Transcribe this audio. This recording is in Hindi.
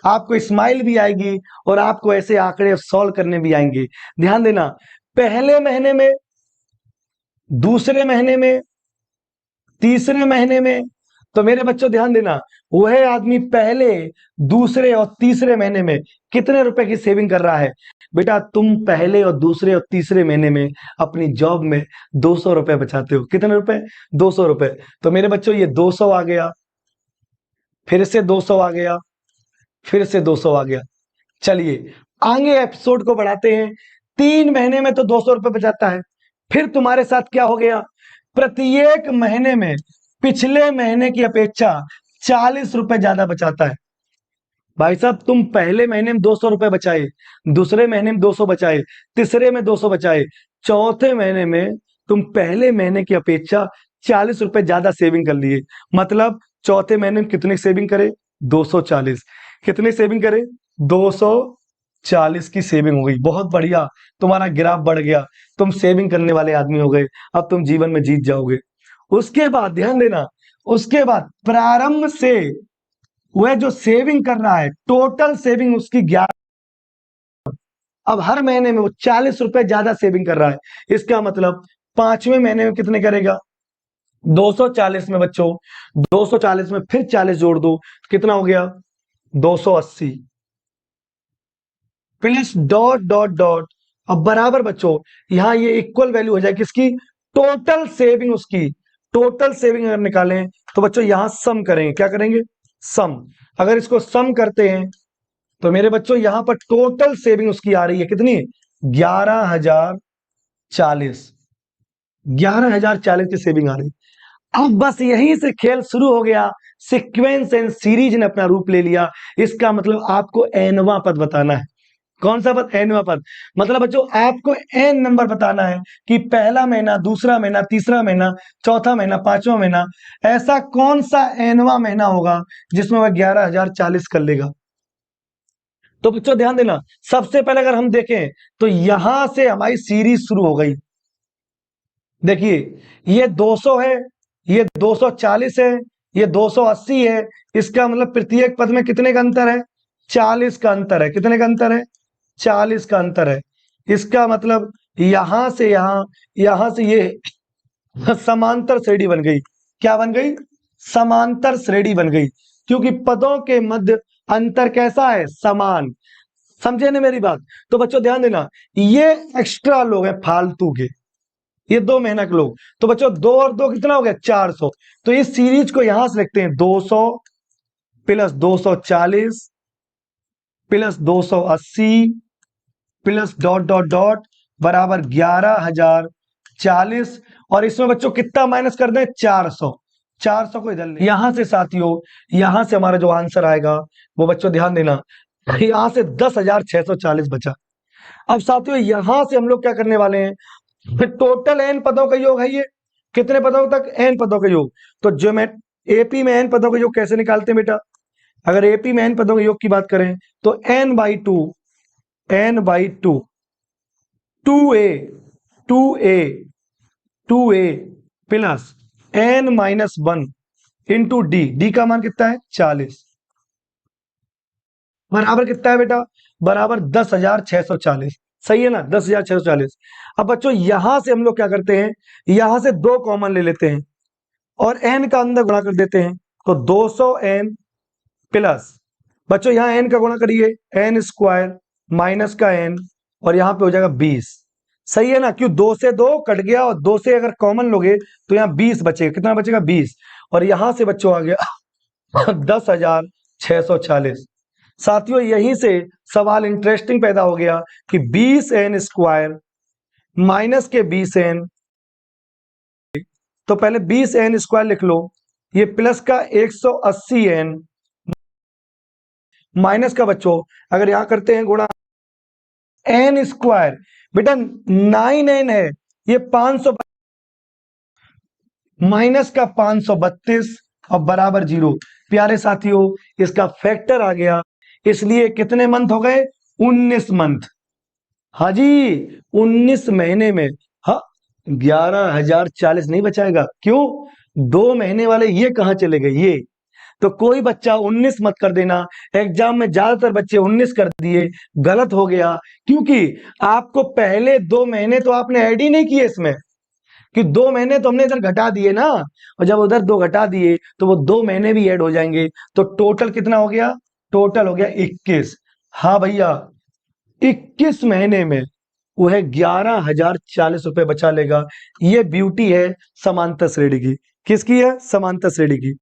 आपको स्माइल भी आएगी और आपको ऐसे आंकड़े सॉल्व करने भी आएंगे। ध्यान देना, पहले महीने में, दूसरे महीने में, तीसरे महीने में, तो मेरे बच्चों ध्यान देना, वह आदमी पहले, दूसरे और तीसरे महीने में कितने रुपए की सेविंग कर रहा है। बेटा तुम पहले और दूसरे और तीसरे महीने में अपनी जॉब में 200 रुपए बचाते हो। कितने रुपए? 200 रुपए। तो मेरे बच्चों ये 200 आ गया, फिर से 200 आ गया, फिर से 200 आ गया। चलिए आगे एपिसोड को बढ़ाते हैं। 3 महीने में तो 200 रुपए बचाता है। फिर तुम्हारे साथ क्या हो गया? प्रत्येक महीने में पिछले महीने की अपेक्षा 40 रुपए ज्यादा बचाता है। भाई साहब तुम पहले महीने में 200 रुपए बचाए, दूसरे महीने में 200 बचाए, तीसरे में 200 बचाए, चौथे महीने में तुम पहले महीने की अपेक्षा 40 रुपए ज्यादा सेविंग कर लिए। मतलब चौथे महीने में कितनी सेविंग करे? 240। कितनी सेविंग करे? 240 की सेविंग हो गई। बहुत बढ़िया, तुम्हारा ग्राफ बढ़ गया, तुम सेविंग करने वाले आदमी हो गए। अब तुम जीवन में जीत जाओगे। उसके बाद ध्यान देना, उसके बाद प्रारंभ से वह जो सेविंग कर रहा है, टोटल सेविंग उसकी 11, अब हर महीने में वो 40 रुपए ज्यादा सेविंग कर रहा है। इसका मतलब 5वें महीने में कितने करेगा? 240 में बच्चों, 240 में फिर 40 जोड़ दो, कितना हो गया? 280 प्लस डॉट डॉट डॉट। अब बराबर बच्चों यहां ये इक्वल वैल्यू हो जाए किसकी? टोटल सेविंग उसकी। टोटल सेविंग अगर निकालें तो बच्चों यहां सम करेंगे। क्या करेंगे? सम। अगर इसको सम करते हैं तो मेरे बच्चों यहां पर टोटल सेविंग उसकी आ रही है कितनी? 11,040। 11,040 की सेविंग आ रही। अब बस यहीं से खेल शुरू हो गया। सीक्वेंस एंड सीरीज ने अपना रूप ले लिया। इसका मतलब आपको एनवा पद बताना है। कौन सा पद? एनवा पद। मतलब बच्चों आपको एन नंबर बताना है कि पहला महीना, दूसरा महीना, तीसरा महीना, चौथा महीना, पांचवा महीना, ऐसा कौन सा एनवा महीना होगा जिसमें वह 11,040 कर लेगा। तो बच्चों ध्यान देना, सबसे पहले अगर हम देखें तो यहां से हमारी सीरीज शुरू हो गई। देखिए ये 200 है, ये 240 है, ये 280 है। इसका मतलब प्रत्येक पद में कितने का अंतर है? 40 का अंतर है। कितने का अंतर है? 40 का अंतर है। इसका मतलब यहां से यहां से ये समांतर श्रेणी बन गई। क्या बन गई? समांतर श्रेणी बन गई, क्योंकि पदों के मध्य अंतर कैसा है? समान। समझे ना मेरी बात? तो बच्चों ध्यान देना, ये एक्स्ट्रा लोग हैं फालतू के, ये 2 महीना के लोग। तो बच्चों 2 और 2 कितना हो गया? 400। तो इस सीरीज को यहां से लिखते हैं 200 plus 240 plus 280 plus dot dot dot बराबर 11,040। और इसमें बच्चों कितना माइनस कर दें? 400। 400 को इधर ले, यहां से साथियों, यहां से हमारा जो आंसर आएगा वो बच्चों ध्यान देना, यहां से 10,640 बचा। अब साथियों यहां से हम लोग क्या करने वाले हैं? टोटल एन पदों का योग है ये। कितने पदों तक? एन पदों का योग। तो जो मैं एपी में एन पदों का योग कैसे निकालते हैं बेटा? अगर एपी में एन पदों के योग की बात करें तो n by two, n by two, 2a 2a 2a plus n minus 1 into D. D का मान कितना है? 40। बराबर कितना है बेटा? बराबर 10,640। सही है ना? 10,640। अब बच्चों यहां से हम लोग क्या करते हैं? यहां से 2 कॉमन ले लेते हैं और n का अंदर गुणा कर देते हैं। तो 200n प्लस बच्चों यहां n का गुणा करिए, n स्क्वायर माइनस का n, और यहां पे हो जाएगा 20। सही है ना? क्यों? 2 से 2 कट गया और 2 से अगर कॉमन लोगे तो यहां 20 बचेगा। कितना बचेगा? 20। और यहां से बच्चों आ गया 10,640। साथियों यहीं से सवाल इंटरेस्टिंग पैदा हो गया कि 20n स्क्वायर माइनस के 20n, तो पहले 20n स्क्वायर लिख लो, ये प्लस का 180n माइनस का बच्चों अगर यहां करते हैं गुणा n स्क्वायर, बेटा 9n है, ये 500 माइनस का 532 और बराबर 0। प्यारे साथियों इसका फैक्टर आ गया, इसलिए कितने मंथ हो गए? 19 मंथ। हाँ जी 19 महीने में। हाँ 11,040 नहीं बचाएगा। क्यों? 2 महीने वाले ये कहां चले गए? ये तो कोई बच्चा 19 मत कर देना। एग्जाम में ज्यादातर बच्चे 19 कर दिए, गलत हो गया, क्योंकि आपको पहले 2 महीने तो आपने ऐड ही नहीं किए इसमें, कि 2 महीने तो हमने इधर घटा दिए ना, और जब उधर 2 घटा दिए तो वो 2 महीने भी ऐड हो जाएंगे, तो टोटल कितना हो गया? टोटल हो गया 21। हाँ भैया, 21 महीने में वह 11,040 रुपए बचा लेगा। ये ब्यूटी है समांतर श्रेणी की। किसकी है? समांतर श्रेणी की।